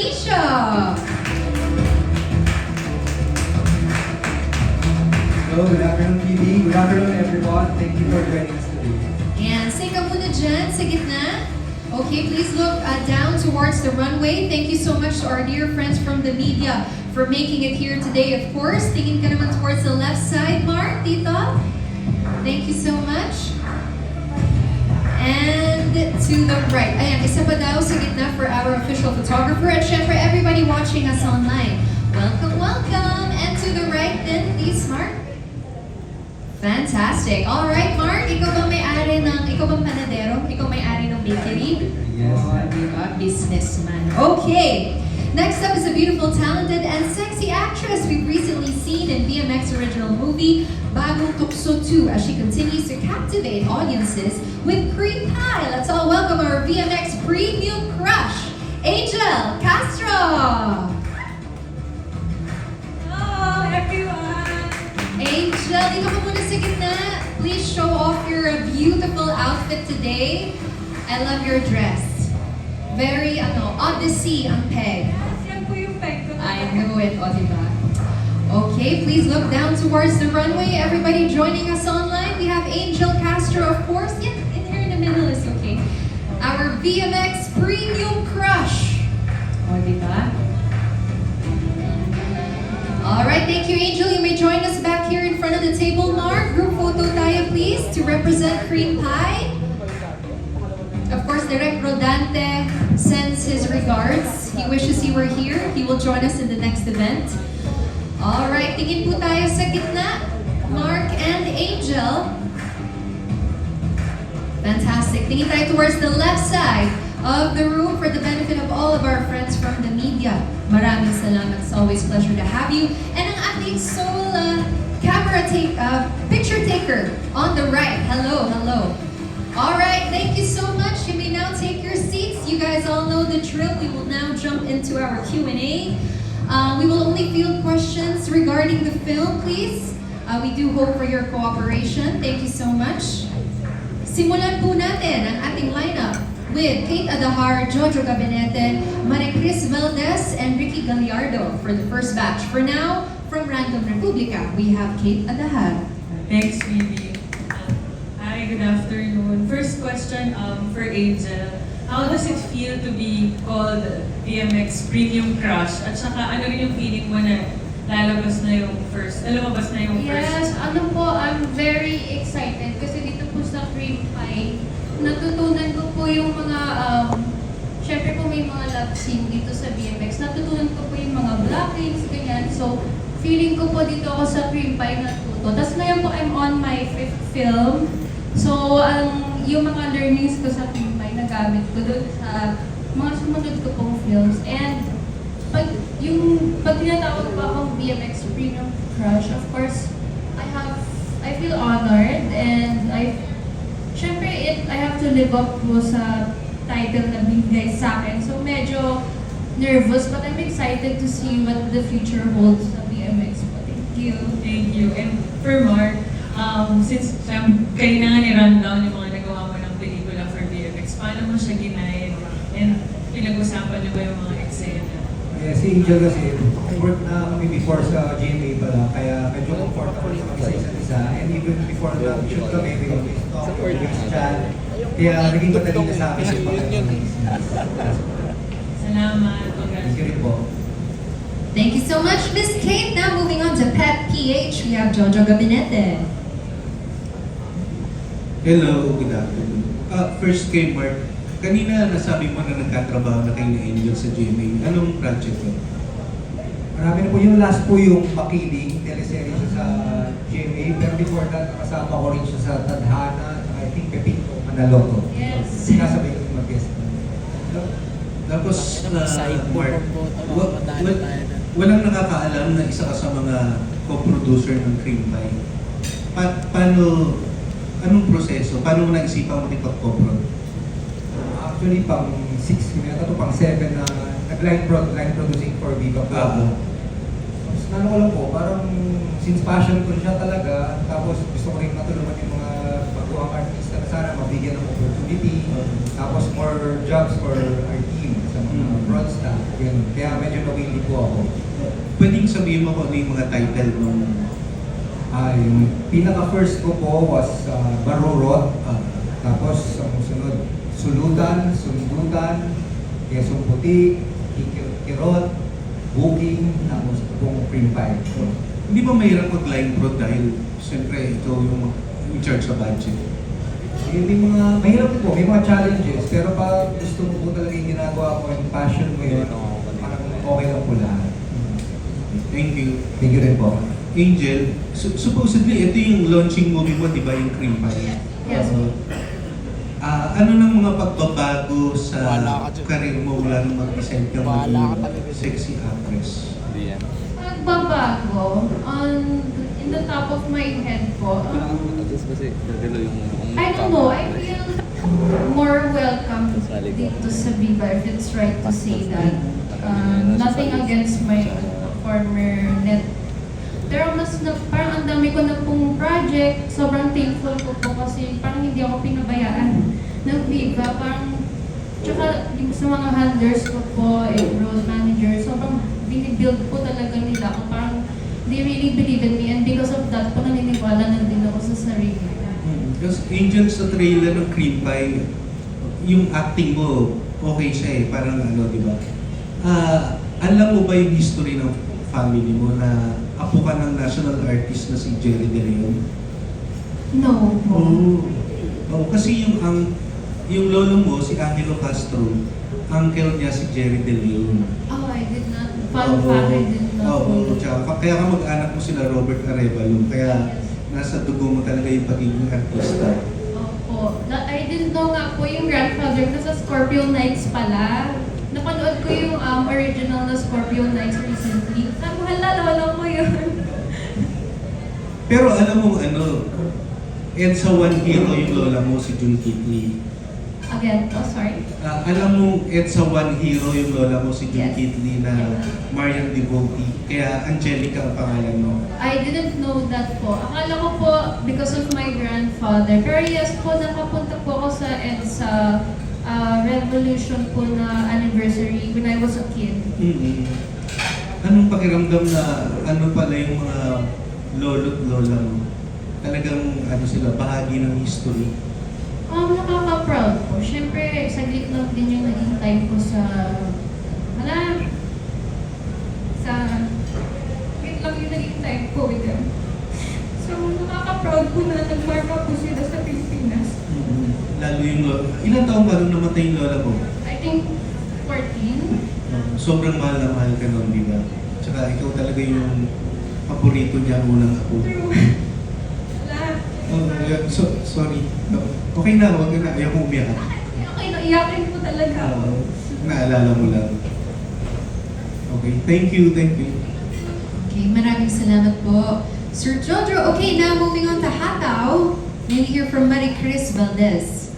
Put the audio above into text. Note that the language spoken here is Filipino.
Asia. Hello, good afternoon, TV. Good afternoon, everyone. Thank you for joining us today. And say ka muna dyan sa gitna. Okay, please look down towards the runway. Thank you so much to our dear friends from the media for making it here today, of course. Tingin ka naman towards the left side, Mark, Tito. Thank you so much. And to the right. Ayan, isa pa daw sa gitna for our official photographer. At syempre, everybody watching us online. Welcome, welcome. And to the right then, please, Mark. Fantastic. All right, Mark, ikaw bang panadero? Ikaw may-ari ng bakery? Yes. Oh, diba? Businessman. Okay. Next up is a beautiful, talented, and sexy actress we've recently seen in BMX original movie Bagong Tukso 2 as she continues to captivate audiences with Cream Pie. Let's all welcome our BMX premium crush, Angel Castro. Hello, everyone! Angel, dito ka muna sa gitna. Please show off your beautiful outfit today. I love your dress. Very, Odyssey ang peg. Yan po yung peg ko. I knew it, o diba? Okay, please look down towards the runway. Everybody joining us online. We have Angel Castro, of course. Yeah, in here in the middle is okay. Our BMX Premium Crush. O diba? Alright, thank you, Angel. You may join us back here in front of the table, Mark. Group photo tayo, please, to represent Cream Pie. Of course, Direk Rodante sends his regards. He wishes he were here. He will join us in the next event. Alright, tingin po tayo sa gitna. Mark and Angel. Fantastic. Tingin tayo towards the left side of the room for the benefit of all of our friends from the media. Maraming salamat. It's always a pleasure to have you. And ang ating sole picture taker on the right. Hello, hello. Alright, thank you so much. You may now take your seats. You guys all know the drill. We will now jump into our Q&A. We will only field questions regarding the film, please. We do hope for your cooperation. Thank you so much. Simulan po natin ang ating lineup with Kate Adahar, Jojo Gabinete, Maricris Valdez, and Ricky Gallardo for the first batch. For now, from Random Republica, we have Kate Adahar. Thanks, Phoebe. Hi, good afternoon. First question for Angel. How does it feel to be called BMX Premium Crush? At saka ano rin yung feeling mo na lumabas na yung first? Yes, I'm very excited kasi dito po sa Cream Pie, natutunan ko po yung mga, syempre po may mga love scene dito sa BMX, natutunan ko po yung mga blockings, ganyan. So, feeling ko po dito ako sa Cream Pie natuto. Tapos ngayon po, I'm on my 5th film. So, yung mga learnings ko sa Cream Pie, nagamit ko doon sa mga sumunod ko pong films. And, pag tinatawag pa akong BMX Premium Crush, of course, I feel honored and syempre I have to live up po sa title na binigay sa akin. So medyo nervous but I'm excited to see what the future holds sa BMX po. Thank you. Thank you. And for Mark, since kayo na nga ni-rundown yung mga nagawa mo ng pelikula for BMX, paano mo siya ginahin? And pinag-usapan niyo ba yung mga eksena? Yes, si Angel kasi, work na kami before sa GMA pala, kaya medyo comfortable kami sa isa't isa. And even before na shoot kami, we always talk, we always chat. Kaya naging madali na sa akin yung mga Salamat. Thank you rin po. Thank you so much, Miss Kate. Now moving on to Pet PH, we have Jojo Gabinete. Hello, good afternoon. First kay Mark, kanina nasabi mo na nagkatrabaho na kayo ni Angel sa GMA. Anong project mo? Marami na po yung last po yung Makiling, teleserye siya sa GMA. Pero before that, nakasama ko rin siya sa Tadhana, I think Pepito Manaloto. Yes. Sinasabay ko yung mag-guest. Tapos, Mark, walang nakakaalam na isa ka sa mga co-producer ng Cream Pie. Anong proseso? Paano mo naisipan makipag-co-pro? Actually, pang 6, yata to pang 7 na nag-line producing for Viva Club. Tapos ano ko lang po, parang since passion ko siya talaga, tapos gusto ko rin matulungan yung mga baguhang artista na sana mabigyan ng opportunity, tapos more jobs for our team. So, sa mga broad stuff. Yun. Kaya medyo nawili po ako. Pwedeng sabihin mo kung ano yung mga title nung Yung pinaka-first ko po was Barurot. Tapos ang sunod, Sulutan, Sundutan, Quezon Puti, Kirot, Booking, tapos pong Cream Pie. hindi ba mahirap mag-line pro dahil siyempre ikaw yung in charge sa budget? May mga, mahirap po, may mga challenges. Pero pag gusto mo po talaga yung ginagawa ko, yung passion mo yun, parang okay lang po lahat. Thank you. Thank you rin po. Angel, supposedly ito yung launching movie mo, di ba, yung Cream Pie? Yes. Ano nang mga pagbabago sa Wala ka dyan. career mo mula nung mag-decide ka Wala ka maging talaga. sexy actress? Hindi yan. Nagbabago, in the top of my head po, Kasi dilo yung I don't know, I feel more welcome dito sa Viva, if it's right to say that. Nothing against my former net. Pero parang ang dami ko na pong project, sobrang thankful ko po kasi parang hindi ako pinabayaan ng Viva. Parang, tsaka yung sa mga handlers ko po, road manager, sobrang binibuild po talaga nila ako. Parang they really believe in me and because of that po naniniwala na din ako sa sarili ko. Because Angel, sa trailer ng Cream Pie, yung acting mo, okay siya eh. Parang ano, di ba? Alam mo ba yung history ng family mo na apo ka ng national artist na si Jerry De Leon? No po. Oo, kasi yung lolo mo, si Angelo Castro, uncle niya si Jerry De Leon. Oh, I did not. Fun fact, I did not. Oo, tsaka kaya ka mag-anak mo sila Robert Arevalo, kaya nasa dugo mo talaga yung pagiging artista. Opo. I didn't know nga po yung grandfather ko sa Scorpio Nights pala. Napanood ko yung original na Scorpio Nights recently. Sabi ko, hala, lola ko yun. Pero alam mo ano, EDSA One Hero yung lola mo, si June Kitley. Again, oh sorry. Alam mo, EDSA One Hero yung lola mo, si June Yes. Kitley na Marian Devotee. Kaya Angelica ang pangalan mo. I didn't know that po. Akala ko po because of my grandfather. Pero yes po, nakapunta po ako sa EDSA Revolution po na anniversary when I was a kid. Anong pakiramdam na ano pala yung mga lolo't lola mo? Talagang ano sila, bahagi ng history. Nakaka-proud po. Siyempre, saglit lang din yung naging time ko sa saglit lang yung naging time ko with them. So, nakaka-proud po na nagmarka po sila sa Pilipinas. Lalo yung lola. Ilang taong ba nung namatay yung lola mo? I think 14. Sobrang mahal na mahal ka noon, di ba? Tsaka ikaw talaga yung paborito niya unang ako. True. Wala. Sorry. Okay na, huwag ka na. Ayaw kong umiyak. Okay, naiyakin po talaga ako. Naalala mo lang. Okay, thank you. Okay, maraming salamat po. Sir Jojo, okay, now moving on to Hataw. May we hear from Marie Chris Valdez.